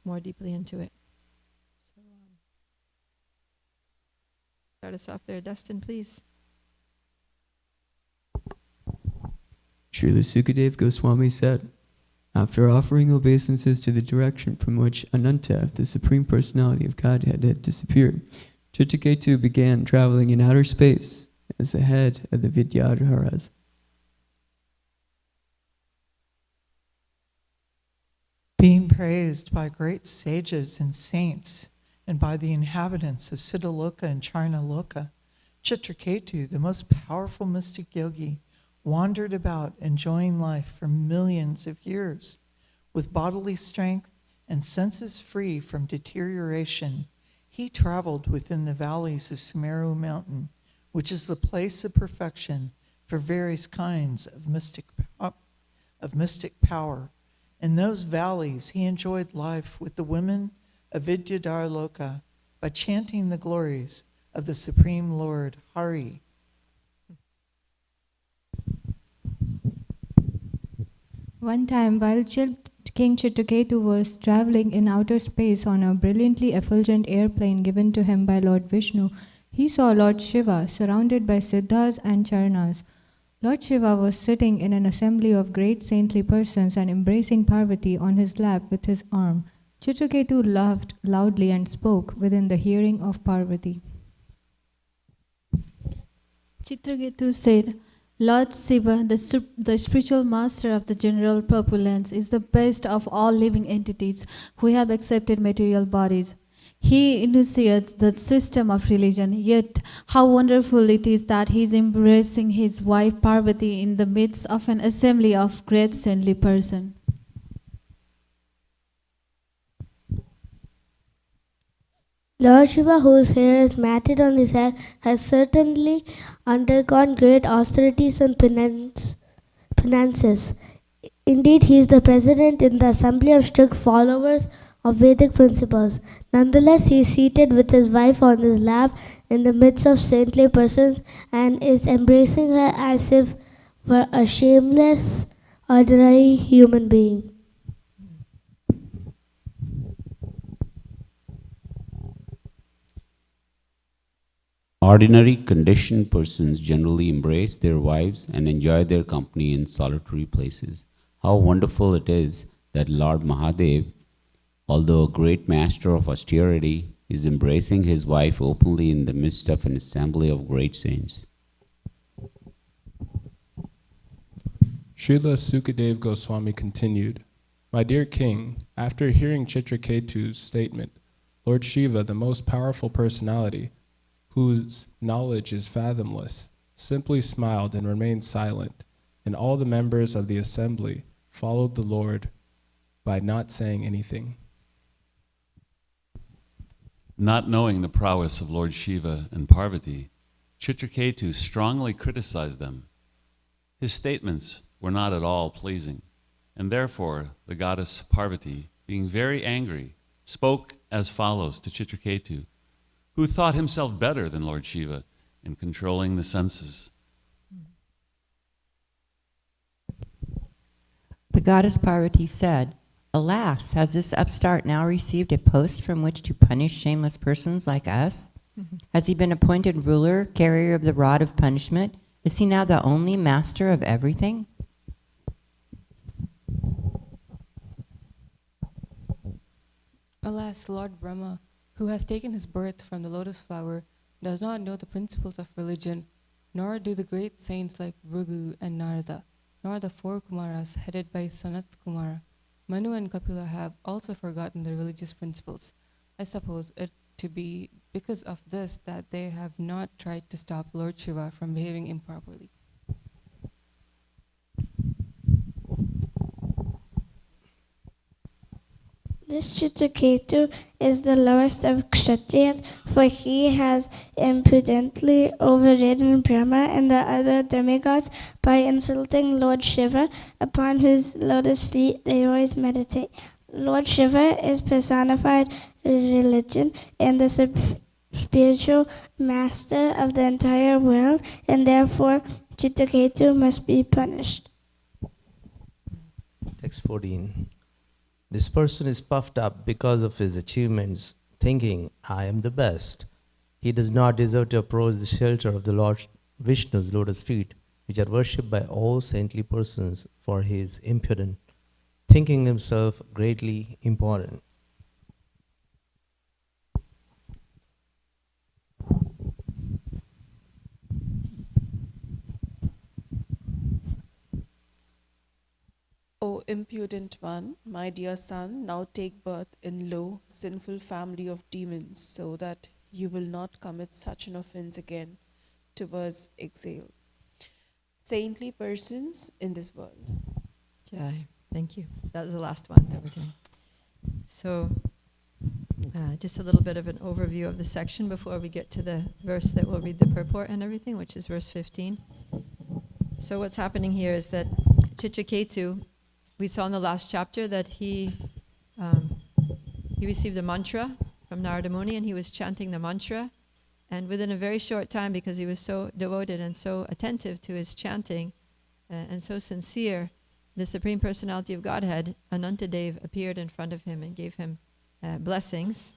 more deeply into it. So, start us off there. Dustin, please. Srila Sukadeva Goswami said, after offering obeisances to the direction from which Ananta, the Supreme Personality of Godhead, had disappeared, Chitraketu began traveling in outer space as the head of the Vidyadharas. Being praised by great sages and saints and by the inhabitants of Siddhaloka and Charnaloka, Chitraketu, the most powerful mystic yogi, wandered about enjoying life for millions of years. With bodily strength and senses free from deterioration, he traveled within the valleys of Sumeru Mountain, which is the place of perfection for various kinds of mystic power. In those valleys, he enjoyed life with the women of Vidyadharloka by chanting the glories of the Supreme Lord Hari. One time, while King Chitraketu was traveling in outer space on a brilliantly effulgent airplane given to him by Lord Vishnu, he saw Lord Shiva surrounded by Siddhas and Charnas. Lord Shiva was sitting in an assembly of great saintly persons and embracing Parvati on his lap with his arm. Chitraketu laughed loudly and spoke within the hearing of Parvati. Chitraketu said, Lord Shiva, the spiritual master of the general populace, is the best of all living entities who have accepted material bodies. He initiates the system of religion, yet how wonderful it is that he is embracing his wife Parvati in the midst of an assembly of great saintly persons. Lord Shiva, whose hair is matted on his head, has certainly undergone great austerities and penances. Indeed, he is the president in the assembly of strict followers of Vedic principles. Nonetheless, he is seated with his wife on his lap in the midst of saintly persons and is embracing her as if were a shameless, ordinary human being. Ordinary conditioned persons generally embrace their wives and enjoy their company in solitary places. How wonderful it is that Lord Mahadev, although a great master of austerity, is embracing his wife openly in the midst of an assembly of great saints. Srila Sukadeva Goswami continued, My dear king, after hearing Chitraketu's statement, Lord Shiva, the most powerful personality, whose knowledge is fathomless, simply smiled and remained silent, and all the members of the assembly followed the Lord by not saying anything. Not knowing the prowess of Lord Shiva and Parvati, Chitraketu strongly criticized them. His statements were not at all pleasing, and therefore the goddess Parvati, being very angry, spoke as follows to Chitraketu, who thought himself better than Lord Shiva in controlling the senses. The goddess Parvati said, Alas, has this upstart now received a post from which to punish shameless persons like us? Has he been appointed ruler, carrier of the rod of punishment? Is he now the only master of everything? Alas, Lord Brahma, who has taken his birth from the lotus flower, does not know the principles of religion, nor do the great saints like Bhrigu and Narada, nor the 4 Kumaras headed by Sanat Kumara. Manu and Kapila have also forgotten the religious principles. I suppose it to be because of this that they have not tried to stop Lord Shiva from behaving improperly. This Chitraketu is the lowest of Kshatriyas, for he has impudently overridden Brahma and the other demigods by insulting Lord Shiva, upon whose lotus feet they always meditate. Lord Shiva is personified religion and the spiritual master of the entire world, and therefore Chitraketu must be punished. Text 14. This person is puffed up because of his achievements, thinking, I am the best. He does not deserve to approach the shelter of the Lord Vishnu's lotus feet, which are worshipped by all saintly persons, for he is impudent, thinking himself greatly important. O impudent one, my dear son, now take birth in low, sinful family of demons, so that you will not commit such an offense again towards exile. Saintly persons in this world. Jai. Thank you. That was the last one that we're doing. So, just a little bit of an overview of the section before we get to the verse that we'll read the purport and everything, which is verse 15. So what's happening here is that Chitraketu, we saw in the last chapter that he received a mantra from Narada Muni, and he was chanting the mantra. And within a very short time, because he was so devoted and so attentive to his chanting and so sincere, the Supreme Personality of Godhead, Anantadev, appeared in front of him and gave him blessings.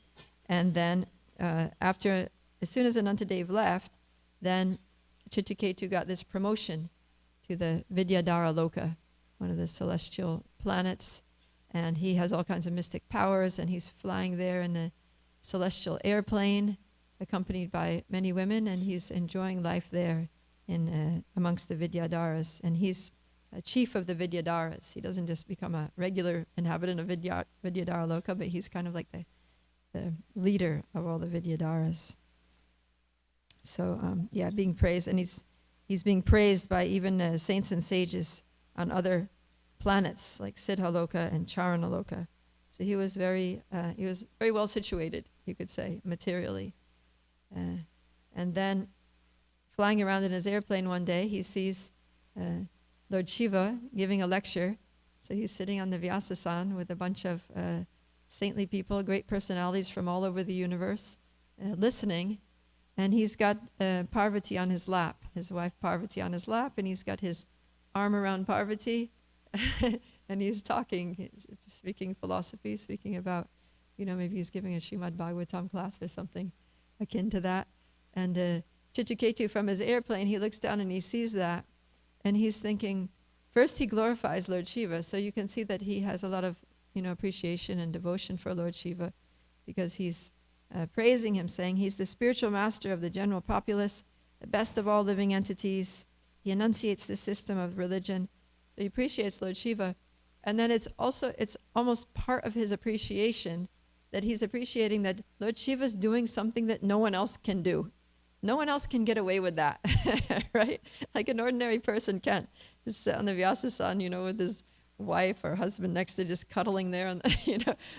And then as soon as Anantadev left, then Chitraketu got this promotion to the Vidyadhara Loka, one of the celestial planets. And he has all kinds of mystic powers, and he's flying there in a celestial airplane, accompanied by many women, and he's enjoying life there in amongst the Vidyadharas. And he's a chief of the Vidyadharas. He doesn't just become a regular inhabitant of Vidyadhara Loka, but he's kind of like the leader of all the Vidyadharas. So being praised, and he's being praised by even saints and sages on other planets like Siddhaloka and Charanaloka. So he was very well situated, you could say, materially. And then flying around in his airplane one day, he sees Lord Shiva giving a lecture. So he's sitting on the Vyasasan with a bunch of saintly people, great personalities from all over the universe, listening. And he's got Parvati on his lap, his wife Parvati on his lap, and he's got his arm around Parvati, and he's talking, he's speaking philosophy, speaking about, maybe he's giving a Srimad Bhagavatam class or something akin to that. And Chitraketu, from his airplane, he looks down and he sees that, and he's thinking, first he glorifies Lord Shiva, so you can see that he has a lot of, appreciation and devotion for Lord Shiva, because he's praising him, saying he's the spiritual master of the general populace, the best of all living entities. He enunciates the system of religion. So he appreciates Lord Shiva. And then it's almost part of his appreciation that he's appreciating that Lord Shiva's doing something that no one else can do. No one else can get away with that, right? Like an ordinary person can't just sit on the Vyasasan, with his wife or husband next to just cuddling there, and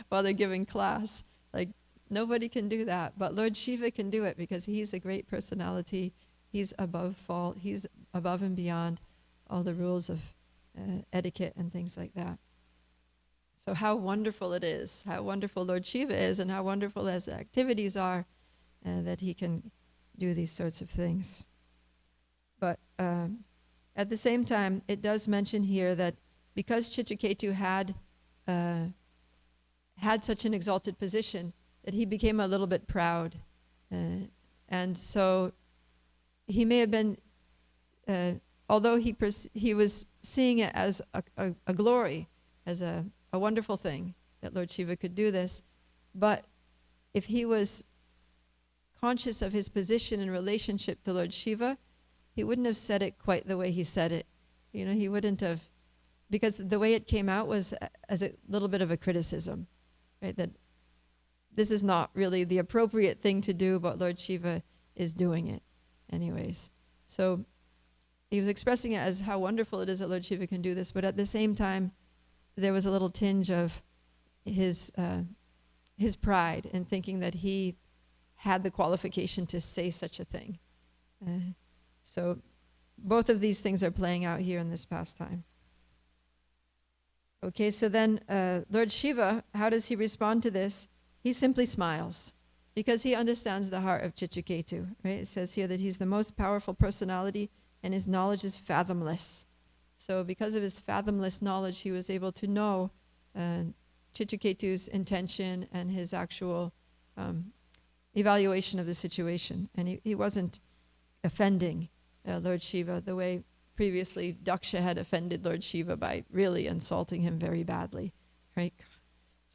while they're giving class. Like, nobody can do that, but Lord Shiva can do it because he's a great personality. He's above fault. He's above and beyond all the rules of etiquette and things like that. So how wonderful it is, how wonderful Lord Shiva is, and how wonderful his activities are, that he can do these sorts of things. But at the same time, it does mention here that because Chitraketu had such an exalted position, that he became a little bit proud. And so he may have been, although he was seeing it as a glory, as a wonderful thing that Lord Shiva could do this, but if he was conscious of his position in relationship to Lord Shiva, he wouldn't have said it quite the way he said it. He wouldn't have, because the way it came out was as a little bit of a criticism, right? That this is not really the appropriate thing to do, but Lord Shiva is doing it anyways. So he was expressing it as how wonderful it is that Lord Shiva can do this, but at the same time, there was a little tinge of his pride in thinking that he had the qualification to say such a thing. So both of these things are playing out here in this pastime. Okay, so then Lord Shiva, how does he respond to this? He simply smiles because he understands the heart of Chitraketu, right? It says here that he's the most powerful personality and his knowledge is fathomless. So because of his fathomless knowledge, he was able to know Chitraketu's intention and his actual evaluation of the situation. And he wasn't offending Lord Shiva the way previously Daksha had offended Lord Shiva by really insulting him very badly, right?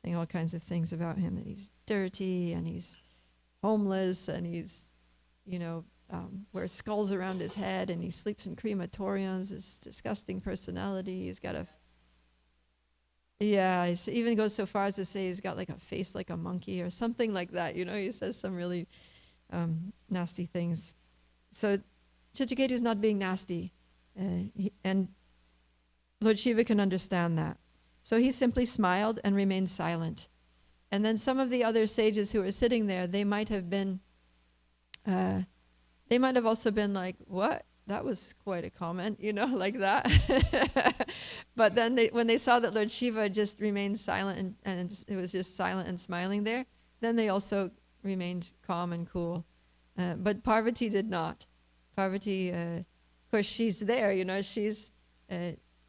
Saying all kinds of things about him, that he's dirty and he's homeless and he's, wears skulls around his head and he sleeps in crematoriums, this disgusting personality. He's got he even goes so far as to say he's got like a face like a monkey or something like that. He says some really nasty things. So Chitraketu is not being nasty, and Lord Shiva can understand that. So he simply smiled and remained silent. And then some of the other sages who were sitting there, they might have also been like, what? That was quite a comment, like that. But then when they saw that Lord Shiva just remained silent and it was just silent and smiling there, then they also remained calm and cool. But Parvati did not. Parvati, of course, she's there, she's,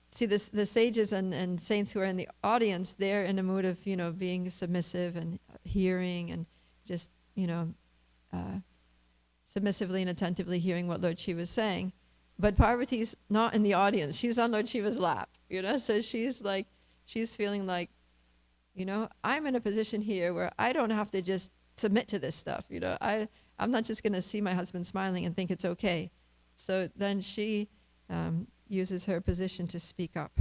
see the sages and saints who are in the audience, they're in a mood of, being submissive and hearing and just, submissively and attentively hearing what Lord Shiva is saying. But Parvati's not in the audience. She's on Lord Shiva's lap, so she's feeling like, I'm in a position here where I don't have to just submit to this stuff, I'm not just going to see my husband smiling and think it's okay. So then she uses her position to speak up.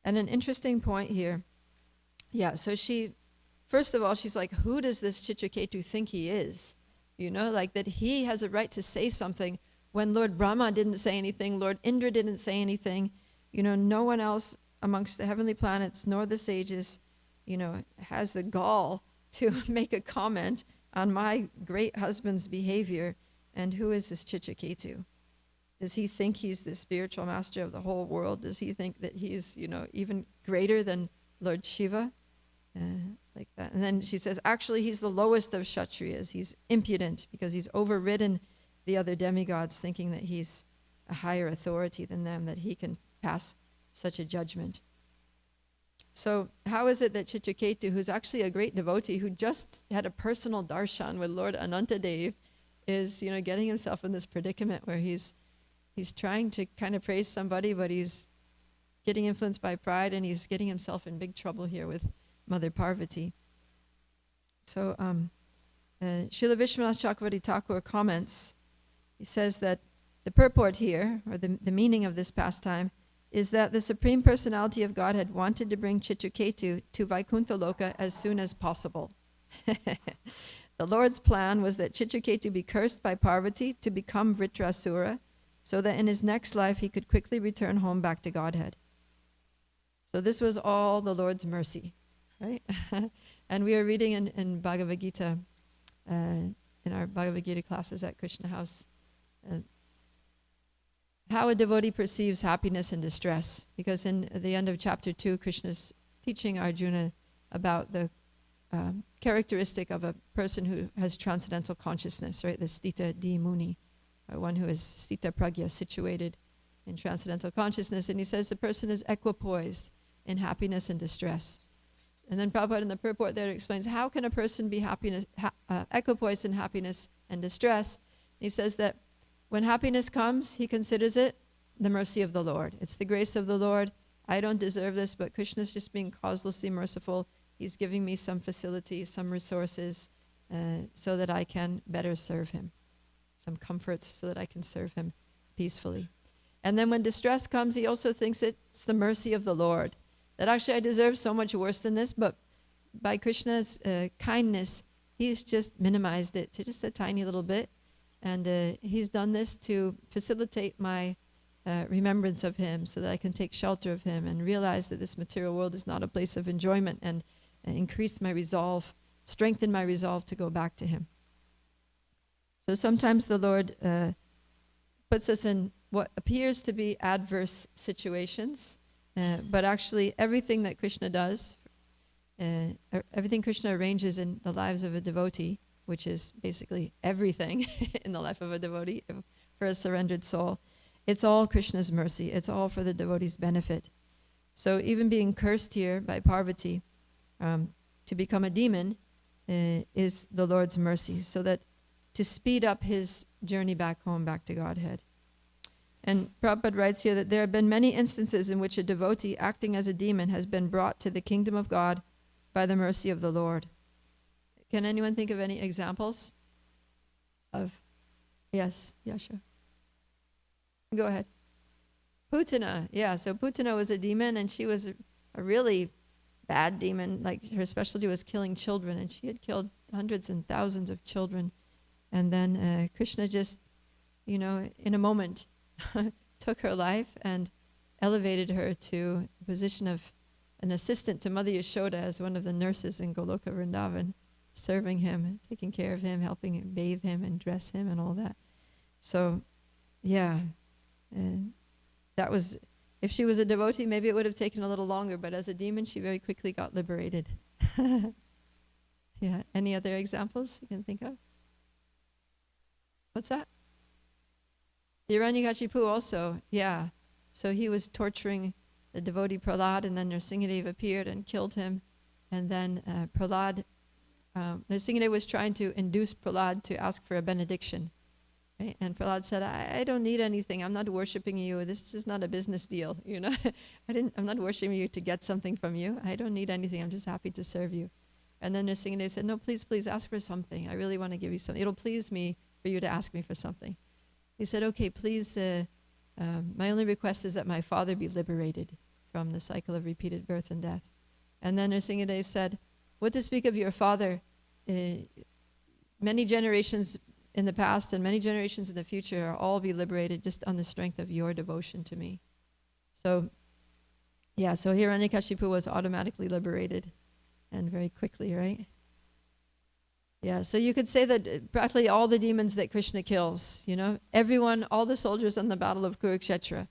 And an interesting point here, so first of all, she's like, who does this Chitraketu think he is? Like that he has a right to say something when Lord Brahma didn't say anything, Lord Indra didn't say anything, no one else amongst the heavenly planets nor the sages, has the gall to make a comment on my great husband's behavior. And who is this Chitraketu? Does he think he's the spiritual master of the whole world? Does he think that he's, even greater than Lord Shiva? Like that. And then she says, actually, he's the lowest of Kshatriyas. He's impudent because he's overridden the other demigods, thinking that he's a higher authority than them, that he can pass such a judgment. So how is it that Chitraketu, who's actually a great devotee, who just had a personal darshan with Lord Anantadev, is, getting himself in this predicament where he's trying to kind of praise somebody, but he's getting influenced by pride, and he's getting himself in big trouble here with Mother Parvati. So Srila Vishwanath Chakravarti Thakur comments, he says that the purport here, or the meaning of this pastime, is that the Supreme Personality of Godhead wanted to bring Chitraketu to Vaikuntha Loka as soon as possible. The Lord's plan was that Chitraketu be cursed by Parvati to become Vritrasura, so that in his next life he could quickly return home back to Godhead. So this was all the Lord's mercy, right? And we are reading in Bhagavad Gita, in our Bhagavad Gita classes at Krishna House, how a devotee perceives happiness and distress. Because in the end of chapter 2, Krishna's teaching Arjuna about the characteristic of a person who has transcendental consciousness, right? The Stita Di Muni, one who is Stita Pragya, situated in transcendental consciousness. And he says the person is equipoised in happiness and distress. And then Prabhupada in the purport there explains, how can a person be equipoised in happiness and distress? He says that when happiness comes, he considers it the mercy of the Lord. It's the grace of the Lord. I don't deserve this, but Krishna's just being causelessly merciful. He's giving me some facilities, some resources, so that I can better serve him. Some comforts so that I can serve him peacefully. And then when distress comes, he also thinks it's the mercy of the Lord. That actually I deserve so much worse than this, but by Krishna's kindness, he's just minimized it to just a tiny little bit. And he's done this to facilitate my remembrance of him, so that I can take shelter of him and realize that this material world is not a place of enjoyment, and increase my resolve, strengthen my resolve to go back to him. So sometimes the Lord puts us in what appears to be adverse situations, but actually everything that Krishna does, everything Krishna arranges in the lives of a devotee, which is basically everything in the life of a devotee for a surrendered soul, it's all Krishna's mercy. It's all for the devotee's benefit. So even being cursed here by Parvati, to become a demon is the Lord's mercy, so that to speed up his journey back home, back to Godhead. And Prabhupada writes here that there have been many instances in which a devotee acting as a demon has been brought to the kingdom of God by the mercy of the Lord. Can anyone think of any examples of? Yes, Yasha. Go ahead. Putana, yeah, so Putana was a demon, and she was a really bad demon. Like, her specialty was killing children, and she had killed hundreds and thousands of children. And then Krishna just, in a moment, took her life and elevated her to the position of an assistant to Mother Yashoda as one of the nurses in Goloka Vrindavan, serving him, taking care of him, helping him, bathe him and dress him and all that. So, yeah, that was, if she was a devotee, maybe it would have taken a little longer, but as a demon, she very quickly got liberated. Yeah, any other examples you can think of? What's that? Hiranyakashipu also, yeah. So he was torturing the devotee Prahlad, and then Nrsingadev appeared and killed him. And then Nrsingadev was trying to induce Prahlad to ask for a benediction. Right? And Prahlad said, I don't need anything. I'm not worshiping you. This is not a business deal. I'm not worshiping you to get something from you. I don't need anything. I'm just happy to serve you. And then Nrsingadev said, no, please ask for something. I really want to give you something. It'll please me for you to ask me for something. He said, okay, please, my only request is that my father be liberated from the cycle of repeated birth and death. And then Nrsingadev said, what to speak of your father? Many generations in the past and many generations in the future are all be liberated just on the strength of your devotion to me. So, yeah, so Hiranyakashipu was automatically liberated, and very quickly, right? Yeah, so you could say that practically all the demons that Krishna kills, everyone, all the soldiers on the battle of Kurukshetra,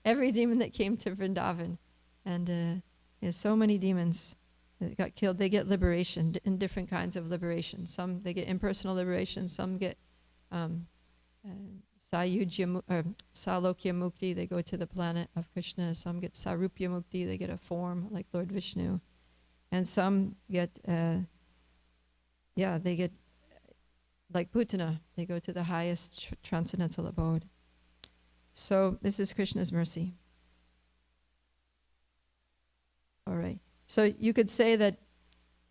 every demon that came to Vrindavan, and so many demons that got killed, they get liberation in different kinds of liberation. Some, they get impersonal liberation, some get Salokya Mukti, they go to the planet of Krishna. Some get Sarupya Mukti, they get a form like Lord Vishnu. And some get, they get, like Putana, they go to the highest transcendental abode. So this is Krishna's mercy. All right. So you could say that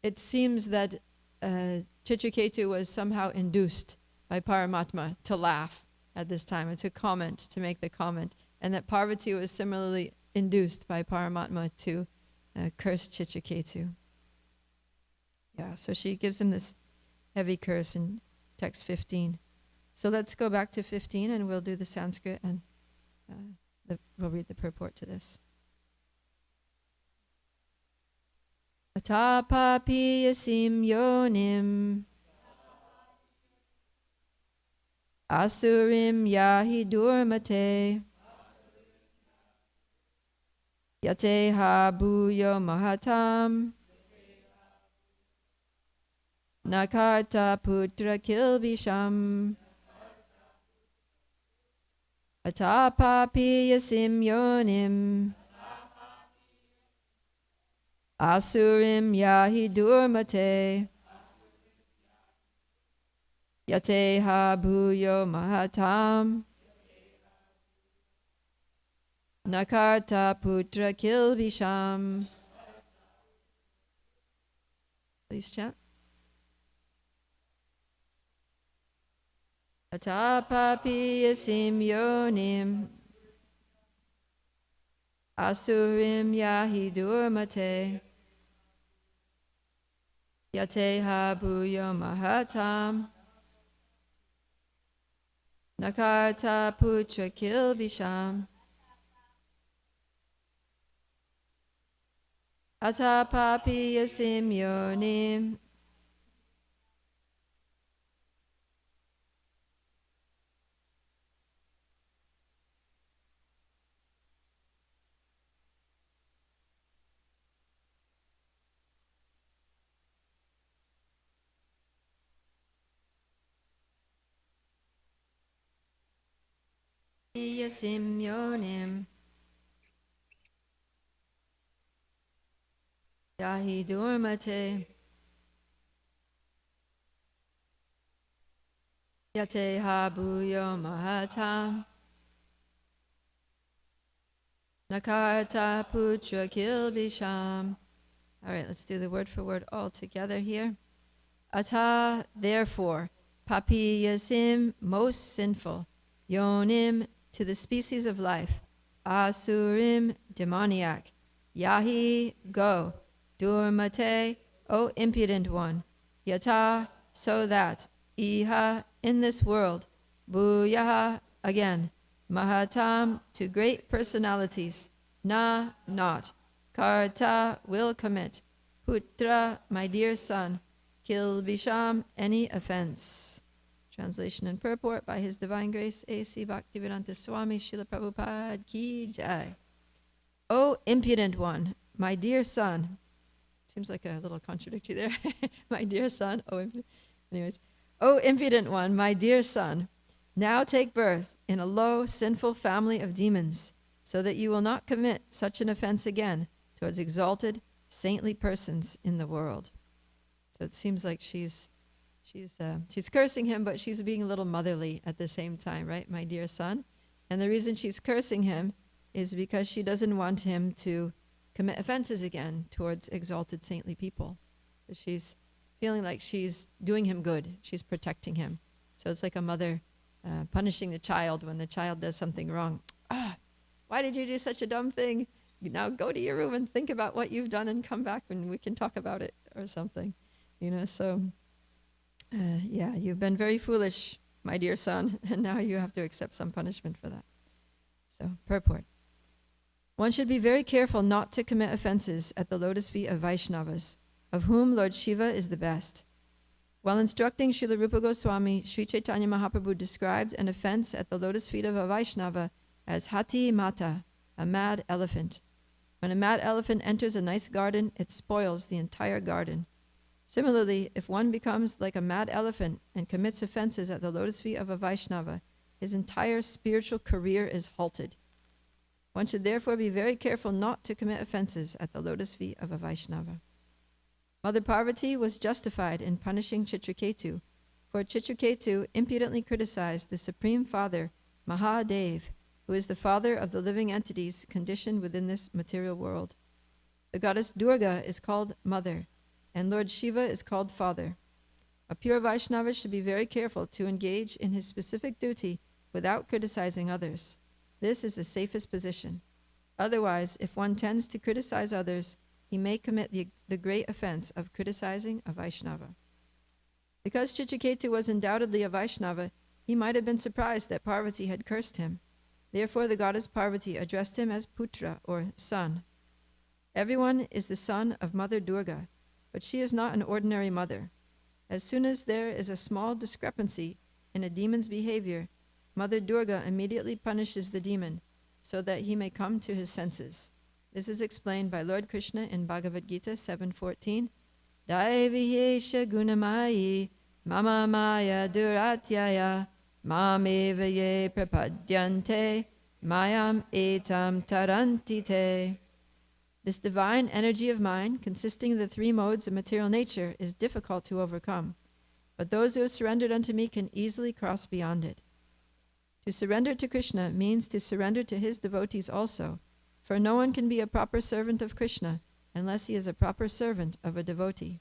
it seems that Chitraketu was somehow induced by Paramatma to laugh at this time and to comment, to make the comment, and that Parvati was similarly induced by Paramatma to curse Chitraketu. Yeah, so she gives him this heavy curse in text 15. So let's go back to 15 and we'll do the Sanskrit and we'll read the purport to this. Atapapi yasim yonim asurim yahi durmate yate habuyo mahatam nakarta putra kilbisham atapapi yasim yonim asurim yahi durmate yate habuyo mahatam nakarta putra kilbisham. Please chant. Atapapi yasim yonim asurim yahi durmate yate habuyo mahatam nakarta putra kilbisham. Atapapi yasim yonim yasim yonim Yahi durmate. Yate habuyo mahatam. Nakarta putra kilbisham. All right, let's do the word for word all together here. Ata, therefore, papi yasim, most sinful, yonim, to the species of life, asurim, demoniac, yahi, go, durmate, O impudent one, yata, so that, iha, in this world, buyaha, again, mahatam, to great personalities, na, not, karta, will commit, putra, my dear son, kilbisham, any offense. Translation and purport by His Divine Grace A.C. Bhaktivedanta Swami Srila Prabhupada Ki Jai. O impudent one, my dear son. Seems like a little contradictory there. My dear son. Anyways. O impudent one, my dear son, now take birth in a low, sinful family of demons, so that you will not commit such an offense again towards exalted, saintly persons in the world. So it seems like she's cursing him, but she's being a little motherly at the same time, right? My dear son. And the reason she's cursing him is because she doesn't want him to commit offenses again towards exalted saintly people. So she's feeling like she's doing him good. She's protecting him. So it's like a mother punishing the child when the child does something wrong. Why did you do such a dumb thing? Now go to your room and think about what you've done and come back and we can talk about it or something. Yeah, you've been very foolish, my dear son, and now you have to accept some punishment for that. So, purport. One should be very careful not to commit offenses at the lotus feet of Vaishnavas, of whom Lord Shiva is the best. While instructing Srila Rupa Goswami, Sri Chaitanya Mahaprabhu described an offense at the lotus feet of a Vaishnava as Hati Mata, a mad elephant. When a mad elephant enters a nice garden, it spoils the entire garden. Similarly, if one becomes like a mad elephant and commits offenses at the lotus feet of a Vaishnava, his entire spiritual career is halted. One should therefore be very careful not to commit offenses at the lotus feet of a Vaishnava. Mother Parvati was justified in punishing Chitraketu, for Chitraketu impudently criticized the Supreme Father, Mahadev, who is the father of the living entities conditioned within this material world. The goddess Durga is called Mother, and Lord Shiva is called Father. A pure Vaishnava should be very careful to engage in his specific duty without criticizing others. This is the safest position. Otherwise, if one tends to criticize others, he may commit the great offense of criticizing a Vaishnava. Because Chitraketu was undoubtedly a Vaishnava, he might have been surprised that Parvati had cursed him. Therefore, the goddess Parvati addressed him as Putra, or son. Everyone is the son of Mother Durga, but she is not an ordinary mother. As soon as there is a small discrepancy in a demon's behavior, Mother Durga immediately punishes the demon so that he may come to his senses. This is explained by Lord Krishna in Bhagavad Gita 7:14. Daivihesha gunamayi mama maya duratyaya mameva ye prapadyante mayam etam tarantite. This divine energy of mind, consisting of the three modes of material nature, is difficult to overcome, but those who have surrendered unto me can easily cross beyond it. To surrender to Krishna means to surrender to his devotees also, for no one can be a proper servant of Krishna unless he is a proper servant of a devotee.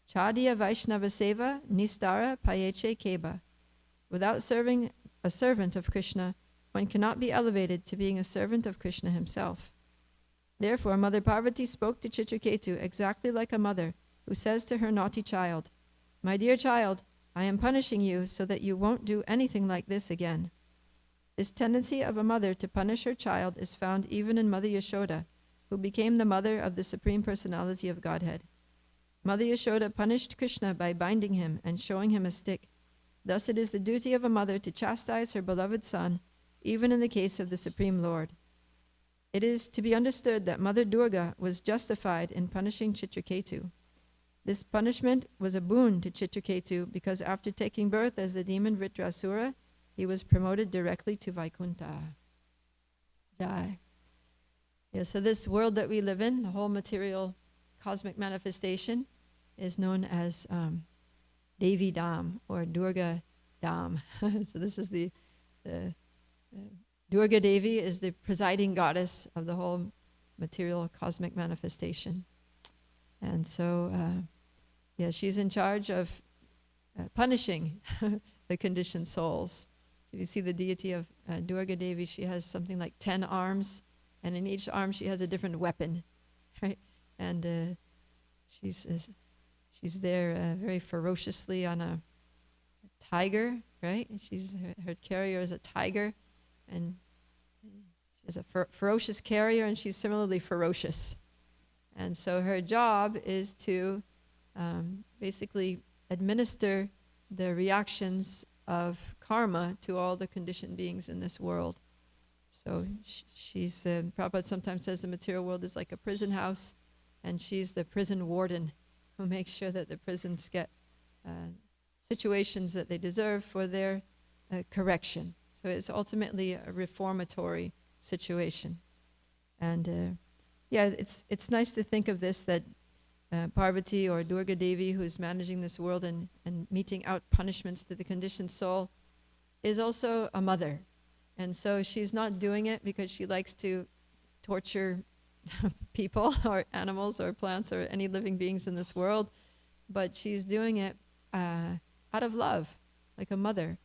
Chadiya Vaishnava Seva Nistara Payeche Keba. Without serving a servant of Krishna, one cannot be elevated to being a servant of Krishna himself. Therefore, Mother Parvati spoke to Chitraketu exactly like a mother who says to her naughty child, "My dear child, I am punishing you so that you won't do anything like this again." This tendency of a mother to punish her child is found even in Mother Yashoda, who became the mother of the Supreme Personality of Godhead. Mother Yashoda punished Krishna by binding him and showing him a stick. Thus it is the duty of a mother to chastise her beloved son, even in the case of the Supreme Lord. It is to be understood that Mother Durga was justified in punishing Chitraketu. This punishment was a boon to Chitraketu because after taking birth as the demon Vritrasura, he was promoted directly to Vaikuntha. Jai. Yeah, so this world that we live in, the whole material cosmic manifestation is known as Devi Dham or Durga Dham. So this is the Durga Devi is the presiding goddess of the whole material cosmic manifestation. And so, yeah, she's in charge of punishing the conditioned souls. So you see the deity of Durga Devi, she has something like 10 arms, and in each arm she has a different weapon, right? And she's there very ferociously on a tiger, right? She's her carrier is a tiger, and she's a ferocious carrier, and she's similarly ferocious. And so her job is to basically administer the reactions of karma to all the conditioned beings in this world. So she's, Prabhupada sometimes says the material world is like a prison house, and she's the prison warden who makes sure that the prisons get situations that they deserve for their correction. So it's ultimately a reformatory situation. And yeah, it's nice to think of this, that Parvati or Durga Devi, who is managing this world and meting out punishments to the conditioned soul, is also a mother. And so she's not doing it because she likes to torture people or animals or plants or any living beings in this world, but she's doing it out of love, like a mother.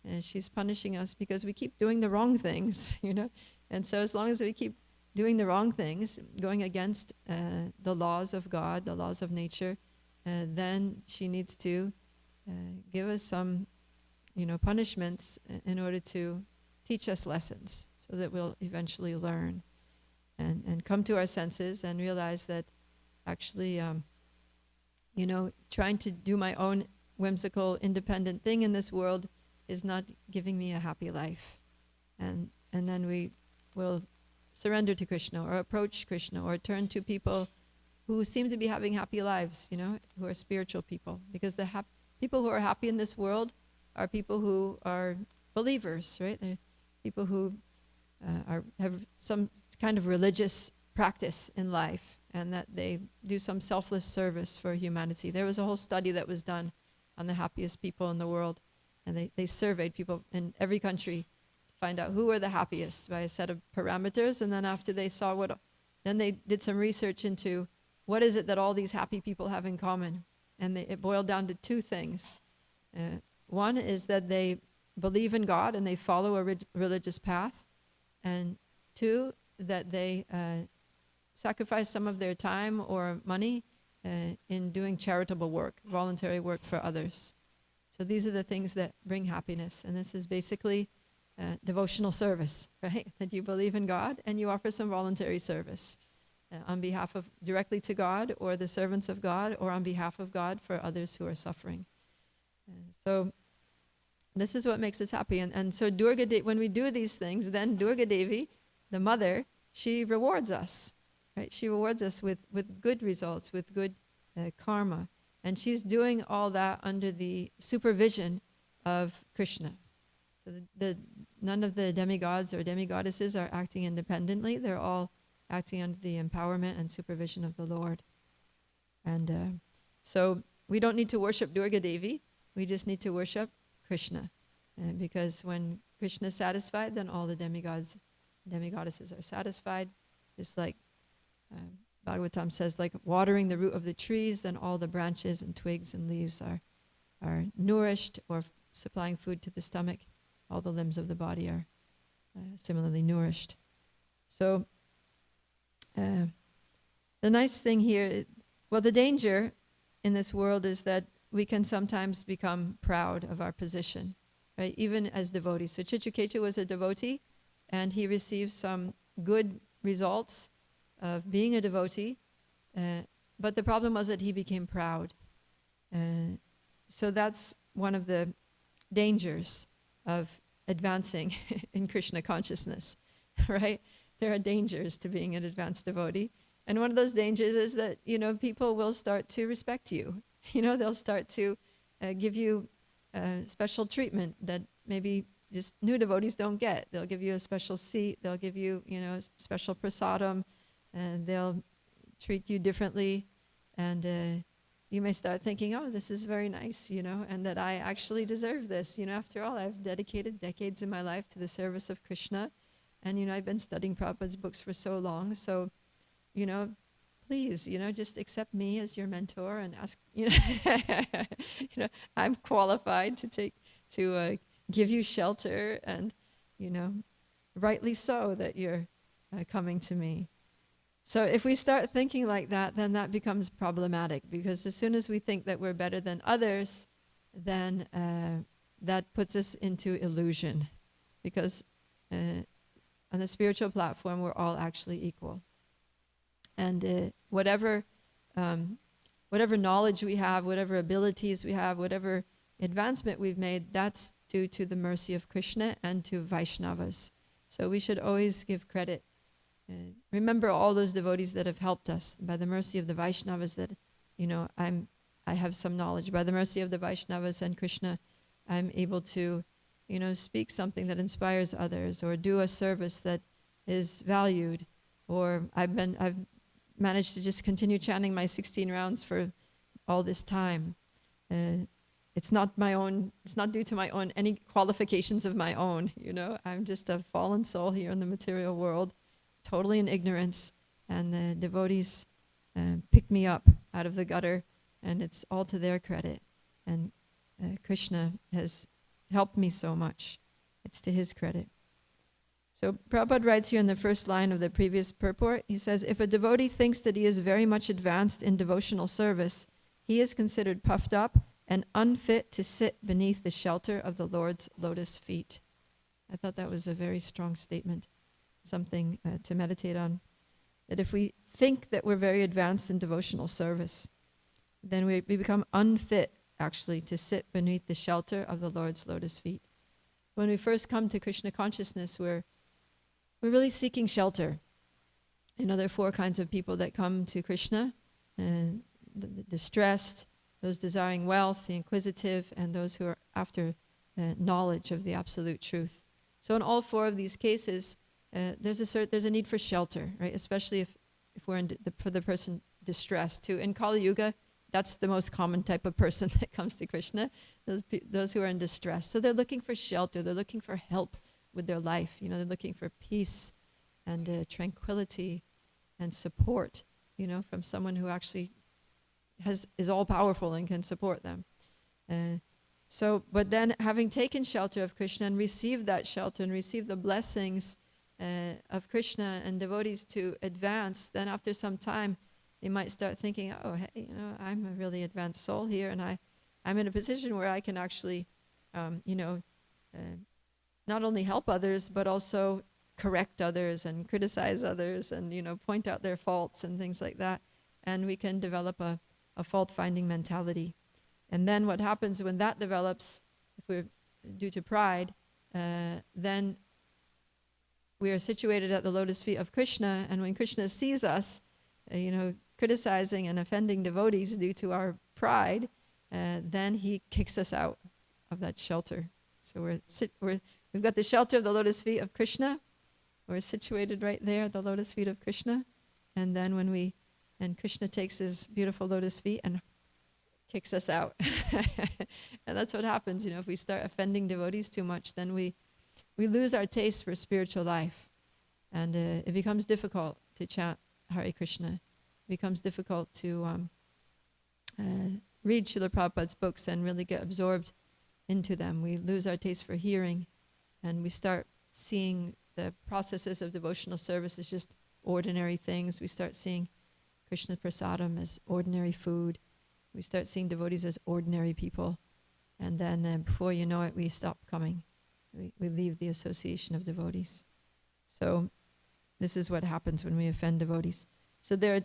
And she's punishing us because we keep doing the wrong things, you know. And so as long as we keep doing the wrong things, going against the laws of God, the laws of nature, then she needs to give us some, you know, punishments in order to teach us lessons so that we'll eventually learn and come to our senses and realize that actually, you know, trying to do my own whimsical, independent thing in this world is not giving me a happy life. And then we will surrender to Krishna or approach Krishna or turn to people who seem to be having happy lives, you know, who are spiritual people. Because the people who are happy in this world are people who are believers, right? They're people who have some kind of religious practice in life, and that they do some selfless service for humanity. There was a whole study that was done on the happiest people in the world, and they surveyed people in every country to find out who were the happiest by a set of parameters, and then after they saw then they did some research into what is it that all these happy people have in common, and it boiled down to two things. One is that they believe in God and they follow a religious path, and two, that they sacrifice some of their time or money in doing charitable work, voluntary work for others. So these are the things that bring happiness, and this is basically devotional service, right? That you believe in God and you offer some voluntary service on behalf of, directly to God or the servants of God, or on behalf of God for others who are suffering. So this is what makes us happy. And so when we do these things, then Durga Devi, the mother, she rewards us, right? She rewards us with good results, with good karma. And she's doing all that under the supervision of Krishna. So none of the demigods or demigoddesses are acting independently. They're all acting under the empowerment and supervision of the Lord. And so we don't need to worship Durga Devi. We just need to worship Krishna. Because when Krishna is satisfied, then all the demigods, demigoddesses are satisfied. Just like Bhagavatam says, like watering the root of the trees, then all the branches and twigs and leaves are nourished, or supplying food to the stomach. All the limbs of the body are similarly nourished. So the nice thing here, well, the danger in this world is that we can sometimes become proud of our position, right? Even as devotees. So Chitraketu was a devotee, and he received some good results of being a devotee, but the problem was that he became proud. So that's one of the dangers of advancing in Krishna consciousness, right? There are dangers to being an advanced devotee. And one of those dangers is that, you know, people will start to respect you. You know, they'll start to give you special treatment that maybe just new devotees don't get. They'll give you a special seat. They'll give you, you know, special prasadam, and they'll treat you differently. And you may start thinking, oh, this is very nice, and that I actually deserve this. After all, I've dedicated decades of my life to the service of Krishna. And, I've been studying Prabhupada's books for so long. So, please, just accept me as your mentor and ask, I'm qualified to give you shelter, and, rightly so that you're coming to me. So if we start thinking like that, then that becomes problematic, because as soon as we think that we're better than others, then that puts us into illusion, because on the spiritual platform, we're all actually equal. And whatever knowledge we have, whatever abilities we have, whatever advancement we've made, that's due to the mercy of Krishna and to Vaishnavas. So we should always give credit. Remember all those devotees that have helped us. By the mercy of the Vaishnavas, that I have some knowledge. By the mercy of the Vaishnavas and Krishna, I'm able to speak something that inspires others, or do a service that is valued, or I've managed to just continue chanting my 16 rounds for all this time. It's not due to any qualifications of my own, I'm just a fallen soul here in the material world, totally in ignorance, and the devotees picked me up out of the gutter, and it's all to their credit. And Krishna has helped me so much. It's to his credit. So Prabhupada writes here in the first line of the previous purport, he says, if a devotee thinks that he is very much advanced in devotional service, he is considered puffed up and unfit to sit beneath the shelter of the Lord's lotus feet. I thought that was a very strong statement, something to meditate on. That if we think that we're very advanced in devotional service, then we become unfit, actually, to sit beneath the shelter of the Lord's lotus feet. When we first come to Krishna consciousness, we're really seeking shelter. There are 4 kinds of people that come to Krishna: the distressed, those desiring wealth, the inquisitive, and those who are after knowledge of the absolute truth. So in all 4 of these cases, there's a need for shelter, right? Especially if we're for the person distressed too. In Kali Yuga, that's the most common type of person that comes to Krishna, those who are in distress. So they're looking for shelter, they're looking for help with their life. They're looking for peace and tranquility and support, from someone who actually is all powerful and can support them. But then having taken shelter of Krishna and received that shelter and received the blessings of Krishna and devotees to advance, then after some time, they might start thinking, oh, hey, I'm a really advanced soul here, and I'm in a position where I can actually, not only help others, but also correct others and criticize others and, point out their faults and things like that. And we can develop a fault-finding mentality. And then what happens when that develops, if we're due to pride, then we are situated at the lotus feet of Krishna, and when Krishna sees us, criticizing and offending devotees due to our pride, then he kicks us out of that shelter. So we've got the shelter of the lotus feet of Krishna. We're situated right there at the lotus feet of Krishna. And then and Krishna takes his beautiful lotus feet and kicks us out. And that's what happens, if we start offending devotees too much, then we lose our taste for spiritual life. And it becomes difficult to chant Hare Krishna. It becomes difficult to read Srila Prabhupada's books and really get absorbed into them. We lose our taste for hearing, and we start seeing the processes of devotional service as just ordinary things. We start seeing Krishna Prasadam as ordinary food. We start seeing devotees as ordinary people. And then before you know it, we stop coming. We leave the association of devotees. So this is what happens when we offend devotees. So there are,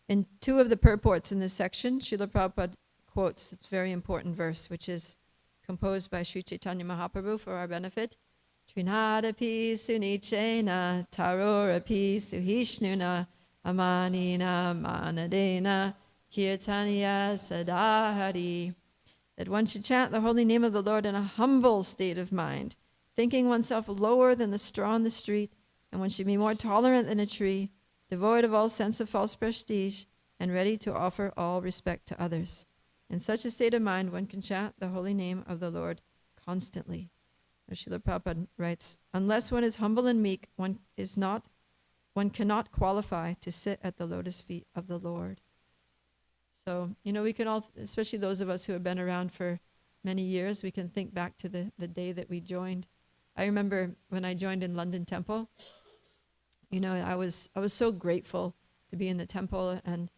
in 2 of the purports in this section, Srila Prabhupada quotes a very important verse, which is composed by Sri Chaitanya Mahaprabhu for our benefit. Trinadapi sunichena tarorapi suhishnuna amanina manadena kirtaniya sadahari. That one should chant the holy name of the Lord in a humble state of mind, thinking oneself lower than the straw in the street, and one should be more tolerant than a tree, devoid of all sense of false prestige, and ready to offer all respect to others. In such a state of mind, one can chant the holy name of the Lord constantly. Srila Prabhupada writes, unless one is humble and meek, one cannot qualify to sit at the lotus feet of the Lord. So, we can all, especially those of us who have been around for many years, we can think back to the day that we joined. I remember when I joined in London Temple, I was so grateful to be in the temple, and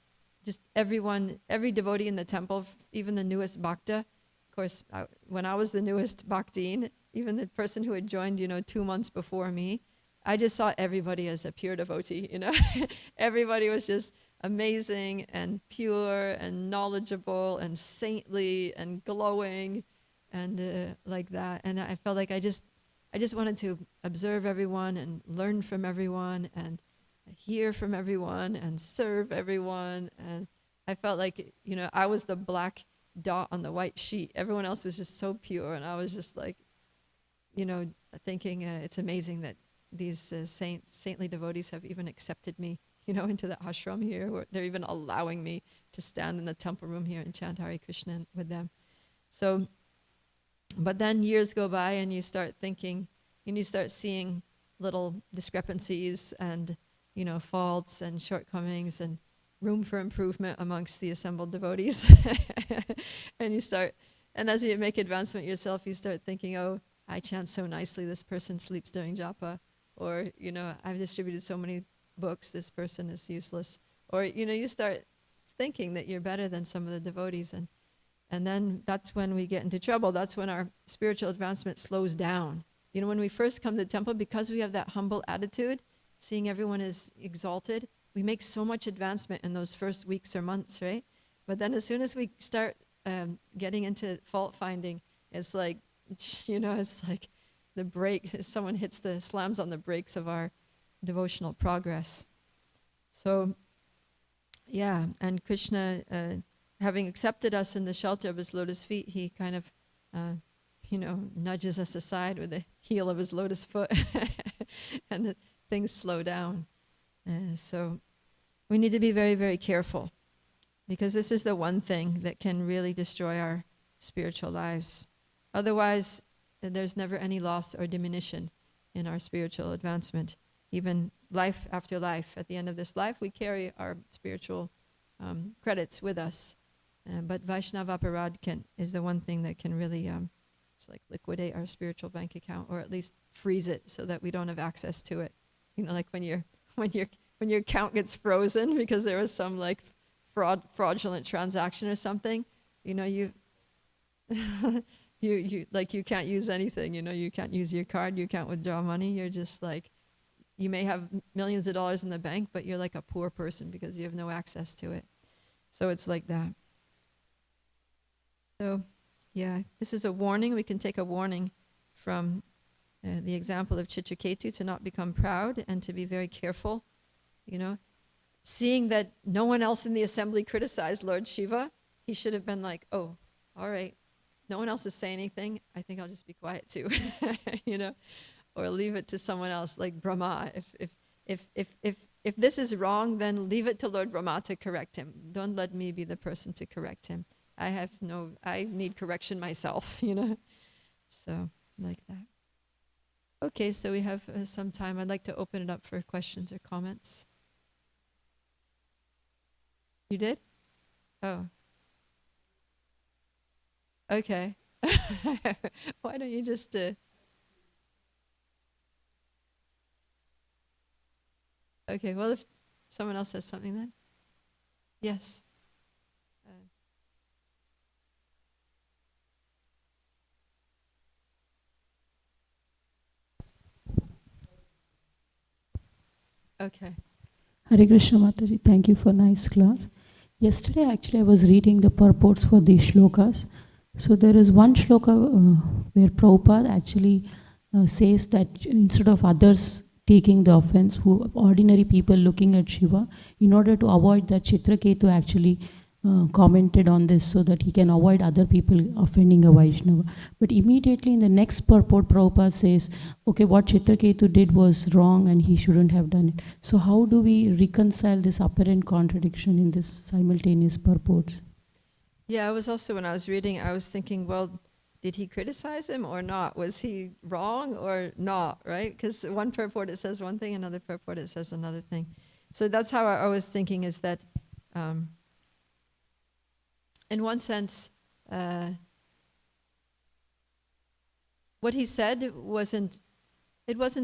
just every devotee in the temple, even the newest bhakta. Of course, when I was the newest bhaktin, even the person who had joined, 2 months before me, I just saw everybody as a pure devotee, Everybody was just amazing and pure and knowledgeable and saintly and glowing and like that. And I felt like I just wanted to observe everyone and learn from everyone and hear from everyone and serve everyone. And I felt like, I was the black dot on the white sheet. Everyone else was just so pure. And I was just like, thinking it's amazing that these saintly devotees have even accepted me, into the ashram here. Or they're even allowing me to stand in the temple room here and chant Hare Krishna with them. So, but then years go by and you start thinking, and you start seeing little discrepancies and, faults and shortcomings and room for improvement amongst the assembled devotees. And as you make advancement yourself, you start thinking, oh, I chant so nicely, this person sleeps during japa. Or, I've distributed so many books, this person is useless. Or, you start thinking that you're better than some of the devotees. And then that's when we get into trouble. That's when our spiritual advancement slows down. When we first come to the temple, because we have that humble attitude, seeing everyone as exalted, we make so much advancement in those first weeks or months, right? But then as soon as we start getting into fault finding, it's like, it's like the brake, someone slams on the brakes of our devotional progress. So, yeah, and Krishna, having accepted us in the shelter of his lotus feet, he kind of, nudges us aside with the heel of his lotus foot, and things slow down. So we need to be very, very careful, because this is the one thing that can really destroy our spiritual lives. Otherwise, there's never any loss or diminution in our spiritual advancement. Even life after life, at the end of this life, we carry our spiritual credits with us. But Vaishnava aparad is the one thing that can really liquidate our spiritual bank account, or at least freeze it so that we don't have access to it. Like when your account gets frozen because there was some fraudulent transaction or something, you you can't use anything, you can't use your card, you can't withdraw money. You're just you may have millions of dollars in the bank, but you're like a poor person because you have no access to it. So it's like that. So, yeah, this is a warning. We can take a warning from the example of Chitraketu to not become proud and to be very careful, Seeing that no one else in the assembly criticized Lord Shiva, he should have been like, oh, all right, no one else is saying anything, I think I'll just be quiet too, or leave it to someone else, like Brahma. If this is wrong, then leave it to Lord Brahma to correct him. Don't let me be the person to correct him. I need correction myself, So, like that. Okay, so we have some time. I'd like to open it up for questions or comments. You did? Oh. Okay. Why don't you just... Okay, well, if someone else has something then. Yes. Okay. Hare Krishna Mataji, thank you for nice class. Yesterday actually I was reading the purports for these shlokas. So there is one shloka where Prabhupada actually says that instead of others taking the offense, who ordinary people looking at Shiva, in order to avoid that, Chitraketu actually commented on this so that he can avoid other people offending a Vaishnava. But immediately in the next purport, Prabhupada says, okay, what Chitraketu did was wrong and he shouldn't have done it. So how do we reconcile this apparent contradiction in this simultaneous purports? Yeah, I was also, when I was reading, I was thinking, well, did he criticize him or not? Was he wrong or not, right? Because one purport it says one thing, another purport it says another thing. So that's how I was thinking, is that in one sense, what he said wasn't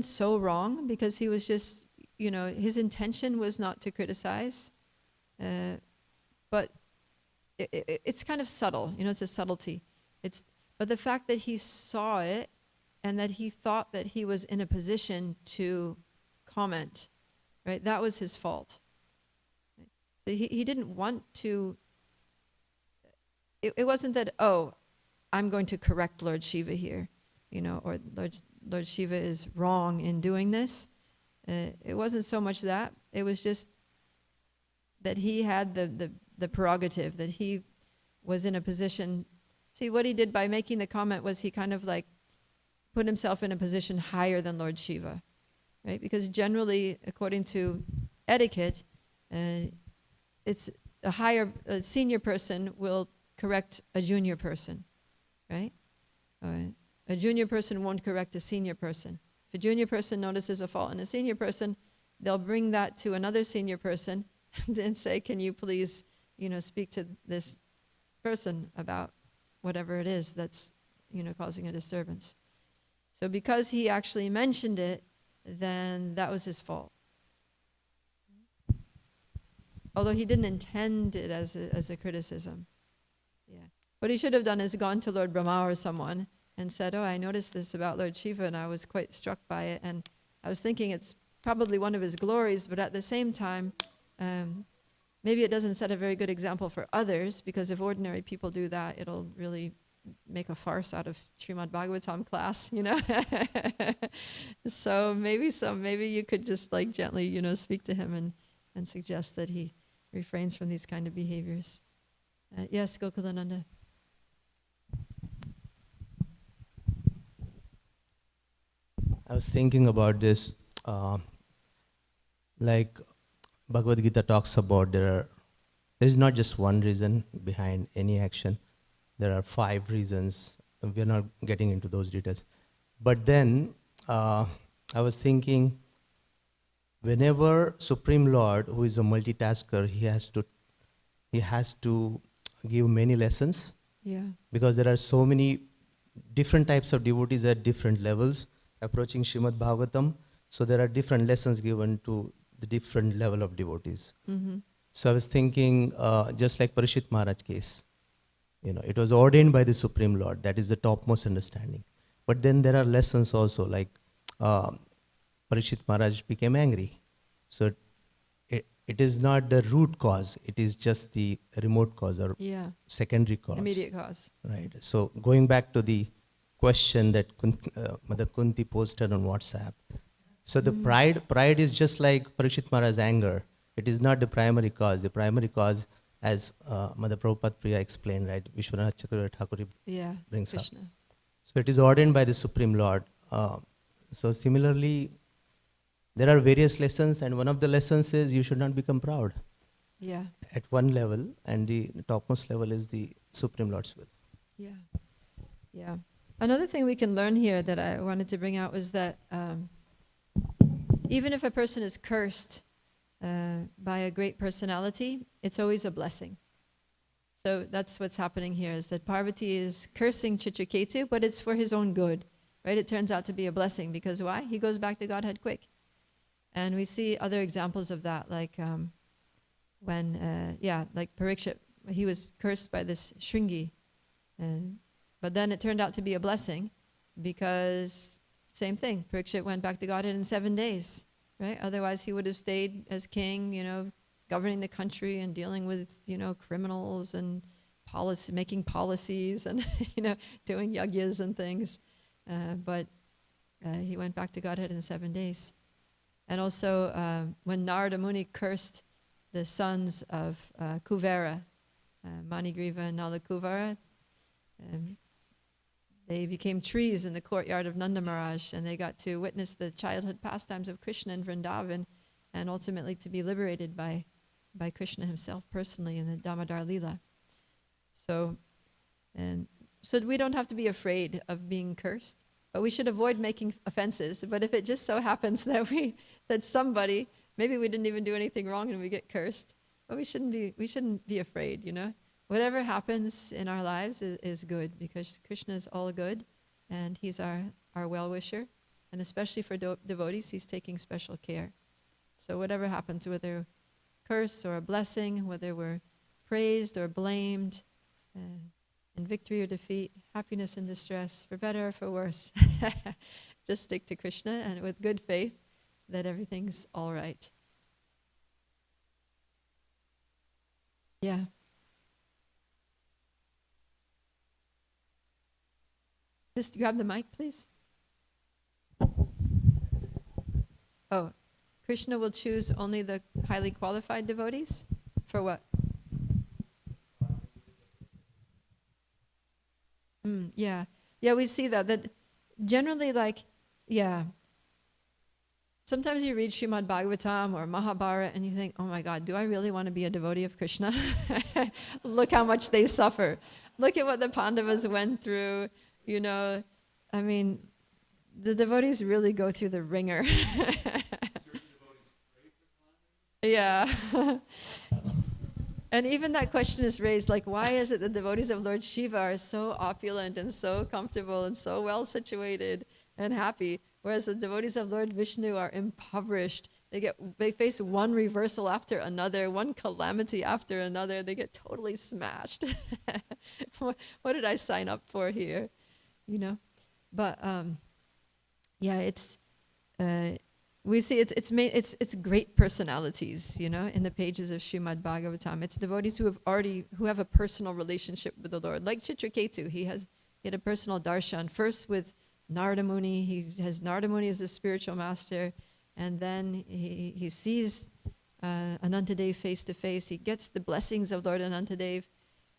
so wrong, because he was just, his intention was not to criticize, but it's kind of subtle, it's a subtlety. But the fact that he saw it and that he thought that he was in a position to comment, right, that was his fault. So he didn't want to. It wasn't that, oh, I'm going to correct Lord Shiva here, or Lord Shiva is wrong in doing this. It wasn't so much that. It was just that he had the prerogative, that he was in a position. See, what he did by making the comment was he kind of like put himself in a position higher than Lord Shiva, right? Because generally, according to etiquette, it's a senior person will correct a junior person, right? A junior person won't correct a senior person. If a junior person notices a fault in a senior person, they'll bring that to another senior person and say, can you please, speak to this person about whatever it is that's, causing a disturbance. So because he actually mentioned it, then that was his fault. Although he didn't intend it as a criticism. Yeah. What he should have done is gone to Lord Brahma or someone and said, oh, I noticed this about Lord Shiva and I was quite struck by it, and I was thinking it's probably one of his glories, but at the same time, maybe it doesn't set a very good example for others, because if ordinary people do that, it'll really make a farce out of Srimad Bhagavatam class, So maybe you could just like gently, speak to him and suggest that he refrains from these kind of behaviors. Yes, Gokulananda. I was thinking about this, like Bhagavad Gita talks about there is not just one reason behind any action. There are 5 reasons. We are not getting into those details. But then I was thinking, whenever Supreme Lord, who is a multitasker, he has to give many lessons. Yeah. Because there are so many different types of devotees at different levels approaching Srimad Bhagavatam. So there are different lessons given to the different level of devotees. Mm-hmm. So I was thinking, just like Parishit Maharaj case, it was ordained by the Supreme Lord. That is the topmost understanding. But then there are lessons also, like Parishit Maharaj became angry. So it is not the root cause, it is just the remote cause or secondary cause. Immediate cause. Right. So going back to the question that Mother Kunti posted on WhatsApp. So the pride is just like Parishit Maharaj's anger. It is not the primary cause. The primary cause, as Mother Prabhupada Priya explained, right, Vishwanath Chakravarti Thakur brings Krishna. up. So it is ordained by the Supreme Lord. So similarly, there are various lessons, and one of the lessons is you should not become proud. Yeah. At one level, and the topmost level is the Supreme Lord's will. Yeah. Yeah. Another thing we can learn here that I wanted to bring out was that even if a person is cursed by a great personality, it's always a blessing. So that's what's happening here, is that Parvati is cursing Chitraketu, but it's for his own good, right? It turns out to be a blessing, because why? He goes back to Godhead quick. And we see other examples of that, like when, like Parikshit, he was cursed by this Shringi. But then it turned out to be a blessing, because same thing, Parikshit went back to Godhead in 7 days, right? Otherwise he would have stayed as king, governing the country and dealing with, criminals and making policies and, doing yagyas and things. But he went back to Godhead in 7 days. And also when Narada Muni cursed the sons of Kuvera, Manigriva and Nalakuvara. They became trees in the courtyard of Nanda Maharaj, and they got to witness the childhood pastimes of Krishna in Vrindavan, and ultimately to be liberated by Krishna himself personally in the Damodar Leela. So we don't have to be afraid of being cursed, but we should avoid making offenses. But if it just so happens that somebody, maybe we didn't even do anything wrong and we get cursed, but we shouldn't be afraid, you know. Whatever happens in our lives is good, because Krishna is all good, and he's our well-wisher, and especially for devotees, he's taking special care. So whatever happens, whether curse or a blessing, whether we're praised or blamed, in victory or defeat, happiness and distress, for better or for worse, just stick to Krishna, and with good faith that everything's all right. Yeah. Just grab the mic, please. Oh, Krishna will choose only the highly qualified devotees? For what? Yeah. Yeah, we see that generally, sometimes you read Srimad Bhagavatam or Mahabharata and you think, oh my God, do I really want to be a devotee of Krishna? Look how much they suffer. Look at what the Pandavas went through. You know, I mean, the devotees really go through the ringer. Yeah. And even that question is raised, like, why is it the devotees of Lord Shiva are so opulent and so comfortable and so well situated and happy, whereas the devotees of Lord Vishnu are impoverished? They face one reversal after another, one calamity after another. They get totally smashed. What did I sign up for here? You know, but yeah, we see it's great personalities, you know, in the pages of Srimad Bhagavatam. It's devotees who have a personal relationship with the Lord, like Chitraketu. He had a personal darshan first with Narada Muni. He has Narada Muni as a spiritual master, and then he sees Anantadev face to face. He gets the blessings of Lord Anantadev,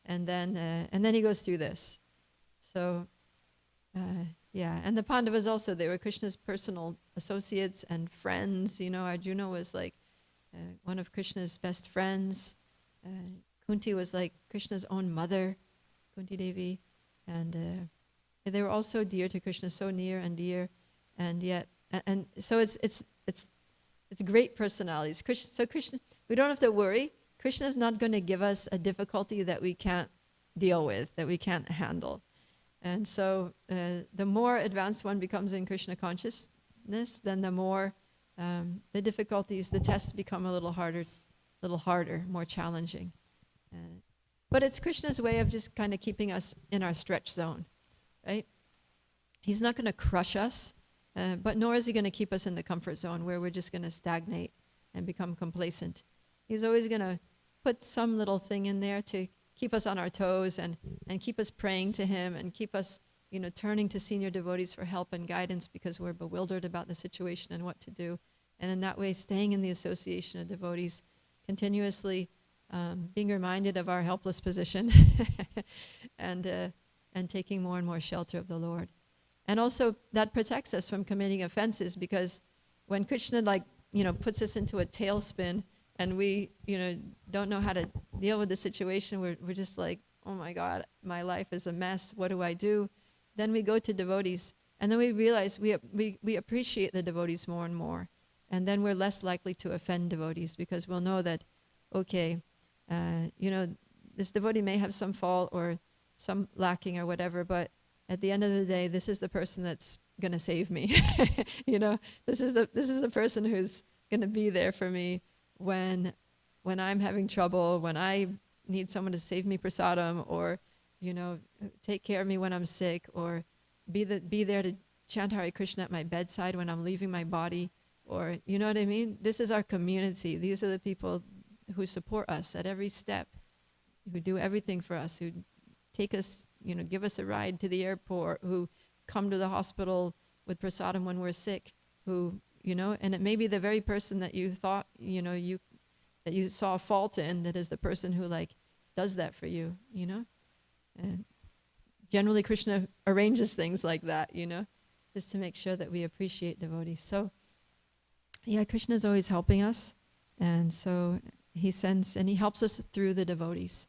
and then he goes through this. So. Yeah, and the Pandavas also, they were Krishna's personal associates and friends. You know, Arjuna was like one of Krishna's best friends. Kunti was like Krishna's own mother, Kunti Devi. And they were also dear to Krishna, so near and dear. And yet, and so it's great personalities. Krishna, we don't have to worry. Krishna's not going to give us a difficulty that we can't deal with, that we can't handle. And so the more advanced one becomes in Krishna consciousness, then the more the difficulties, the tests become a little harder, more challenging. But it's Krishna's way of just kind of keeping us in our stretch zone, right? He's not going to crush us, but nor is he going to keep us in the comfort zone where we're just going to stagnate and become complacent. He's always going to put some little thing in there to keep us on our toes and keep us praying to him and keep us, you know, turning to senior devotees for help and guidance because we're bewildered about the situation and what to do. And in that way, staying in the association of devotees, continuously being reminded of our helpless position and taking more and more shelter of the Lord. And also that protects us from committing offenses, because when Krishna puts us into a tailspin and we, don't know how to deal with the situation, we're just like, oh my God, my life is a mess, what do I do? Then we go to devotees, and then we realize we appreciate the devotees more and more. And then we're less likely to offend devotees, because we'll know that, okay, this devotee may have some fault or some lacking or whatever, but at the end of the day, this is the person that's going to save me. This is the person who's going to be there for me when I'm having trouble, when I need someone to save me prasadam, or take care of me when I'm sick, or be there to chant Hare Krishna at my bedside when I'm leaving my body, or you know what I mean? This is our community. These are the people who support us at every step, who do everything for us, who take us, give us a ride to the airport, who come to the hospital with prasadam when we're sick, who, and it may be the very person that you thought, that you saw a fault in, that is the person who does that for you, you know? And generally Krishna arranges things like that, you know, just to make sure that we appreciate devotees. So, yeah, Krishna is always helping us. And so he sends, and he helps us through the devotees.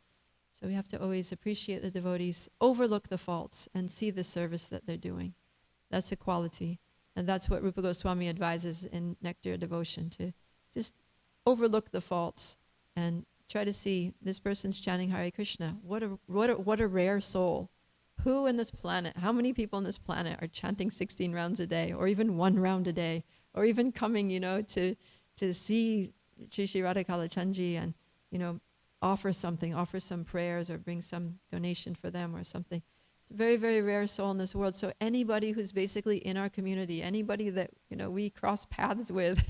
So we have to always appreciate the devotees, overlook the faults, and see the service that they're doing. That's a quality. And that's what Rupa Goswami advises in Nectar of Devotion, to just overlook the faults and try to see this person's chanting Hare Krishna. What a rare soul. Who in this planet, how many people on this planet are chanting 16 rounds a day, or even 1 round a day, or even coming, you know, to see Shri Shri Radhakala Chanji and, you know, offer something, offer some prayers or bring some donation for them or something. It's a very, very rare soul in this world. So anybody who's basically in our community, anybody that, you know, we cross paths with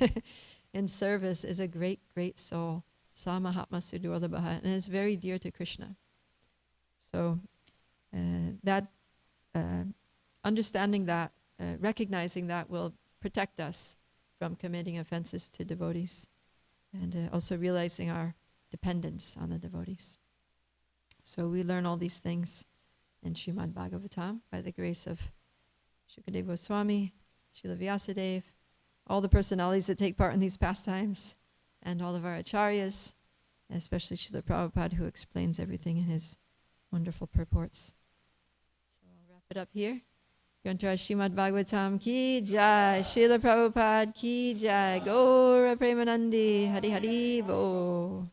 in service is a great, great soul. Sa Mahatma Sudurlabha, and is very dear to Krishna. So understanding that, recognizing that will protect us from committing offenses to devotees, and also realizing our dependence on the devotees. So we learn all these things in Srimad Bhagavatam by the grace of Shukadeva Goswami, Srila Vyasadeva, all the personalities that take part in these pastimes, and all of our acharyas, especially Srila Prabhupada, who explains everything in his wonderful purports. So I'll wrap it up here. Grantra Srimad Bhagavatam ki jai, Srila Prabhupada ki jai, Gaura Premanandi, Hari Hari Bo.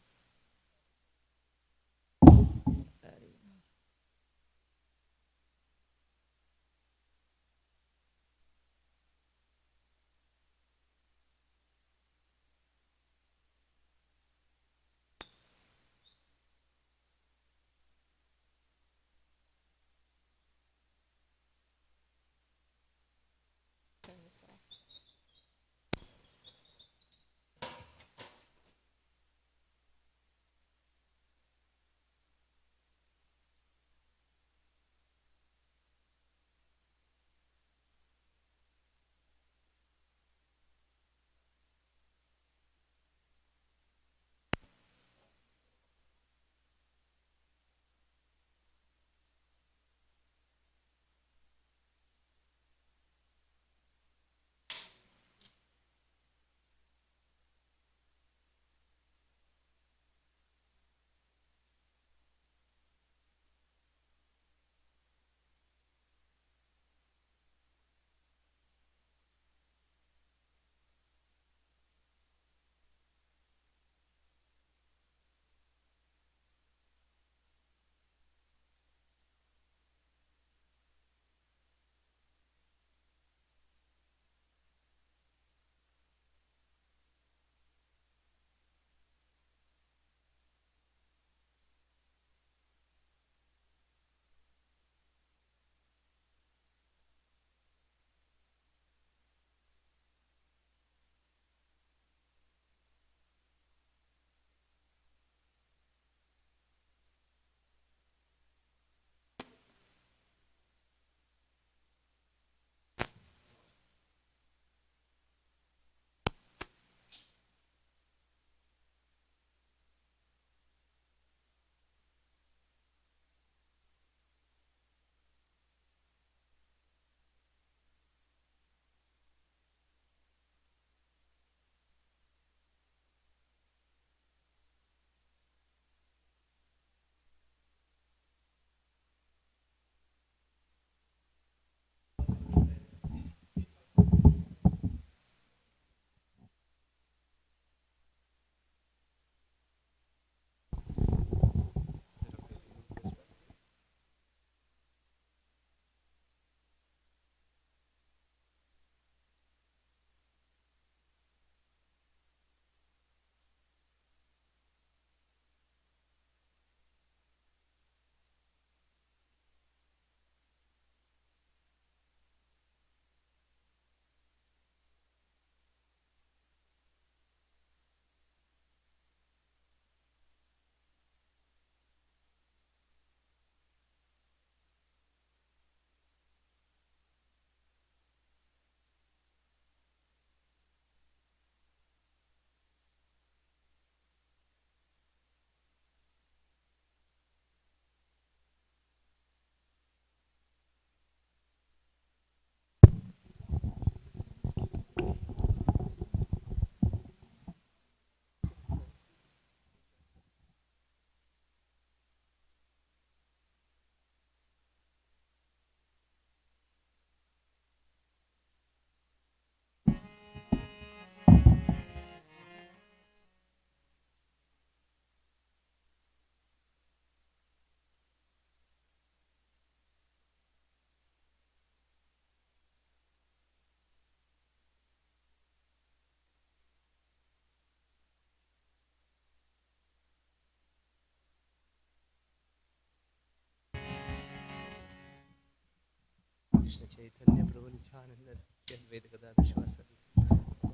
Krishna Chaitanya Prabhu Nityananda Shri Advaita Gadadhar Shivasari.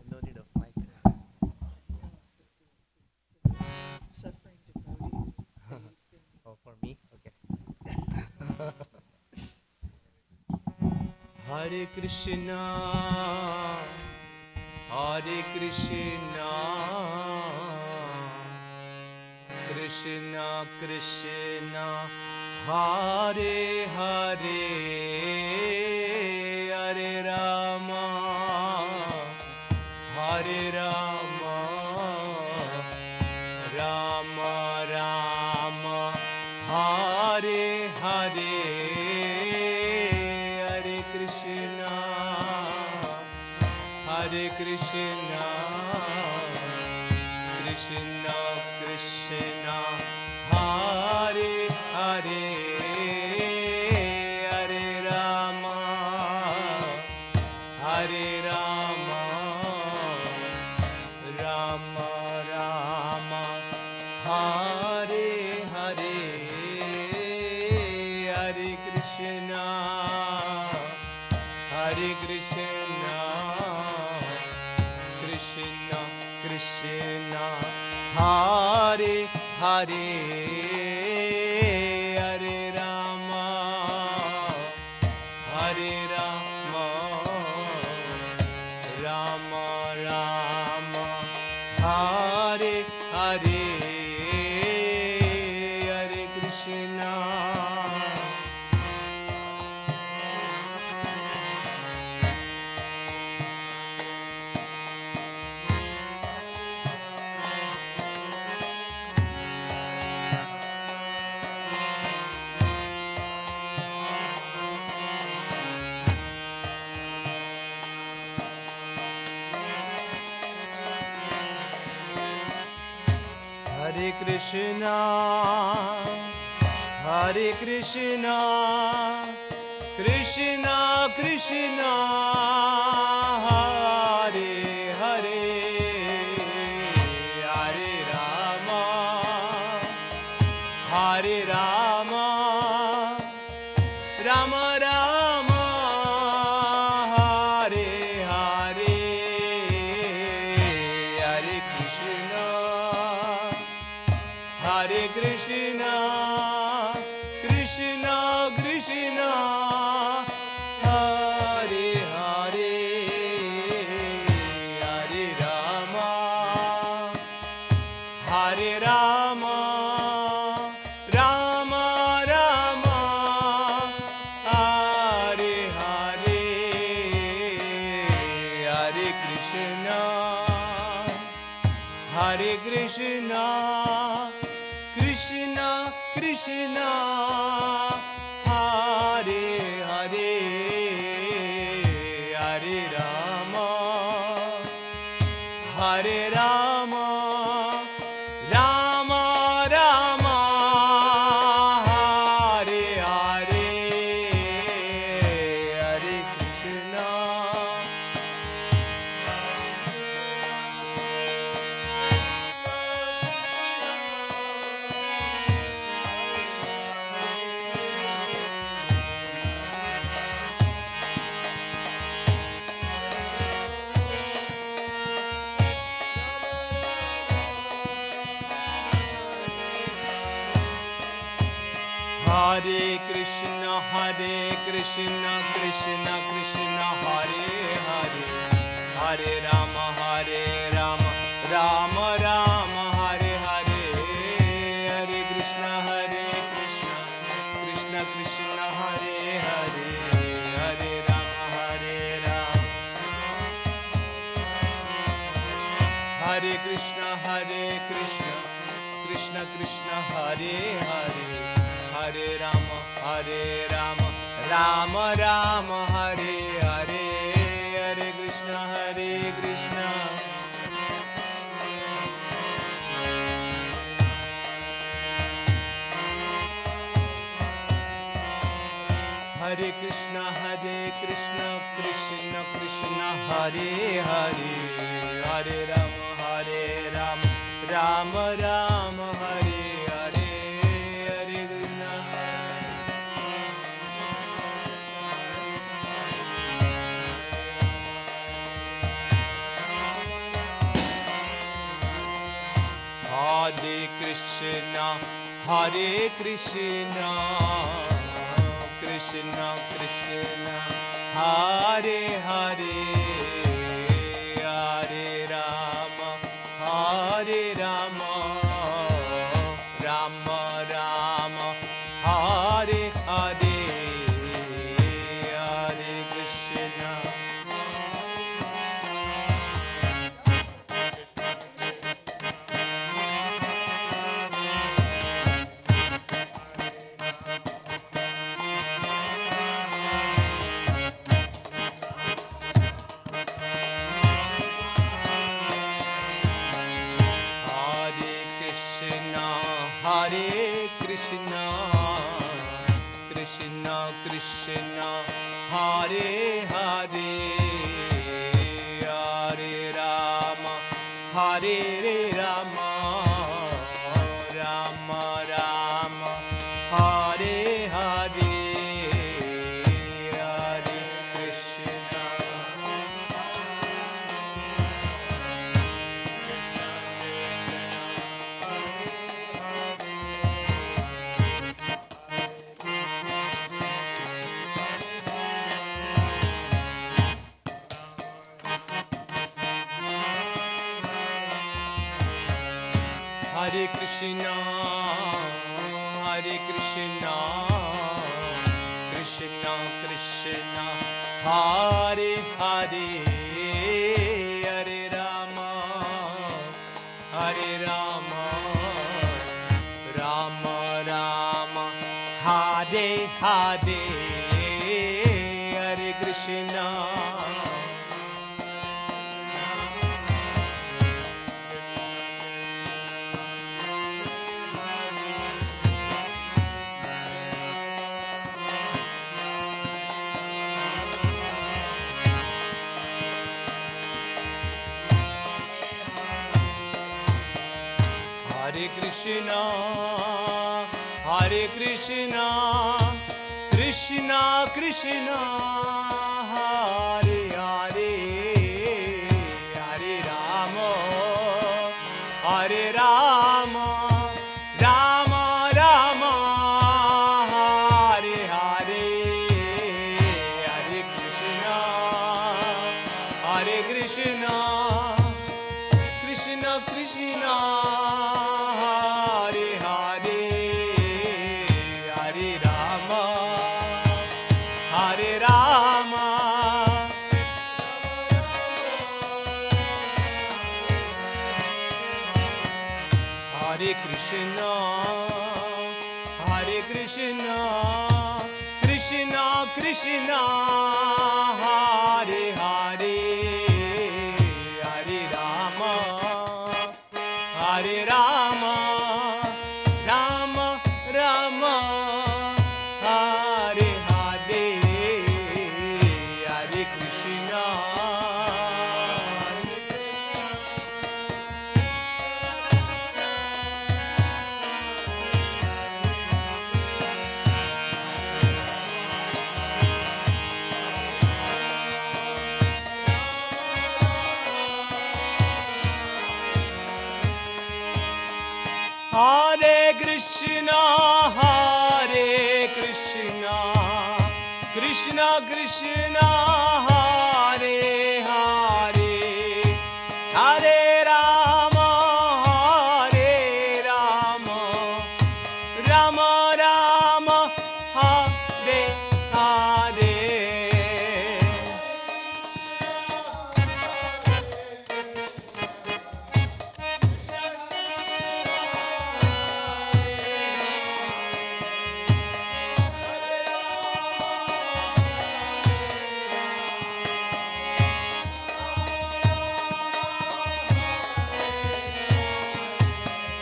No need of mic. Suffering devotees. Oh, for me? Okay. Hare Krishna, Hare Krishna, Krishna Krishna, Hare Hare, Hare Rama, Hare Rama, Rama Rama, Hare Hare, Hare Krishna, Hare Krishna, Krishna Krishna, Hare Hare, Hare Rama, Hare Rama, Rama Rama, Hare Hare, Hare Krishna, Hare Krishna, Krishna Krishna, Hare Hare, Hare Rama, Hare Rama, Rama Rama, Hare Hare, Hare Krishna. Hare Krishna, Hare Krishna, Krishna Krishna, Hare Hare, Hare Rama, Hare Rama, Rama Rama, Hare Hare, Hare Krishna, Hare Krishna, Krishna Krishna, Hare Hare, Hare Rama, Hare Rama, Rama Rama, Hare Hare, Hare Krishna, Hare Krishna, Krishna Krishna, Hare Hare, Hare Rama, Hare Rama, Rama Rama, Hare Hare, Hare Krishna. Hare Krishna, Hare Krishna, Krishna Krishna, Hare Hare, Hare Rama, Hare Rama, Rama Rama, Hare Hare, Hare Krishna, Krishna Krishna, Hare Hare, Hare Rama, Hare Rama, Hare Krishna, Krishna Krishna, Hare Hare, Hare Rama, Rama Rama, Hare Hare, Hare Krishna, Hare Krishna, Krishna Krishna, Hare Hare, Hare Rama, Rama Rama, Hare Hare, Hare Krishna, Hare Krishna, Krishna Krishna, Hare Hare, Hare Rama, Hare Rama, Rama Rama, Hare Hare, Hare Krishna. Hare Krishna, Krishna Krishna, Hare Hare, Hare Rama, Hare Rama, Rama Rama, Hare Hare, Hare Krishna. Hare Krishna, Hare Krishna, Krishna Krishna, Hare Hare, Hare Rama, Hare Rama, Rama Rama, Hare Hare, Hare Krishna. Hare Krishna, Hare Krishna, Krishna Krishna, Hare Hare, Hare Rama, Hare Rama, Rama Rama, Hare Hare, Hare Krishna, Hare Krishna, Krishna Krishna, Hare Hare, Hare Rama, Hare Rama, Hare Krishna, Hare Krishna, Krishna Krishna, Hare Hare, Hare Rama, Hare Rama, Rama Rama, Hare Hare, Hare Krishna. Hare Krishna, Hare Krishna, Krishna Krishna, Hare Hare, Hare Rama, Hare Rama, Rama Rama, Hare Hare.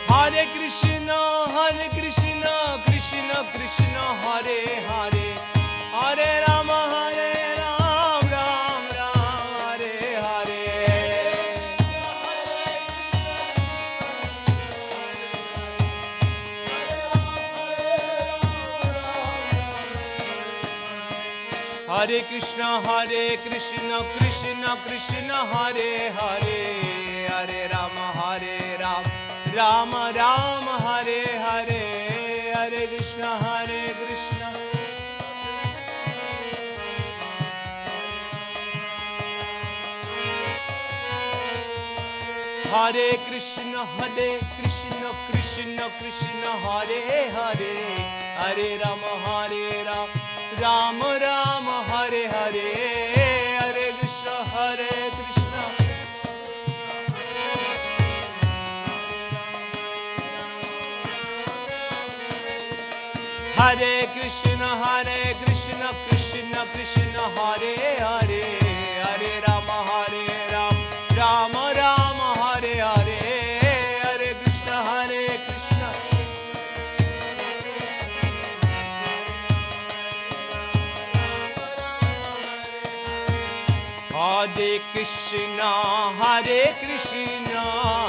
Hare Krishna, Hare Krishna, Krishna Krishna, Hare Hare, Hare Rama, Hare Ram, Ram Ram, Hare Hare. Hare Krishna, Krishna Krishna, Hare Hare, Hare Rama, Hare Ram, Rama Rama, Hare Hare. Hare Krishna, Hare Krishna. Hare Krishna, Krishna Krishna, Hare Hare, Hare Rama, Rama Rama, Hare Hare, Hare Krishna, Hare Krishna. Hare Krishna, Krishna Krishna, Hare Hare, Hare Rama, Rama Rama, Hare Hare, Hare Krishna, Hare Krishna. Hare Krishna, Krishna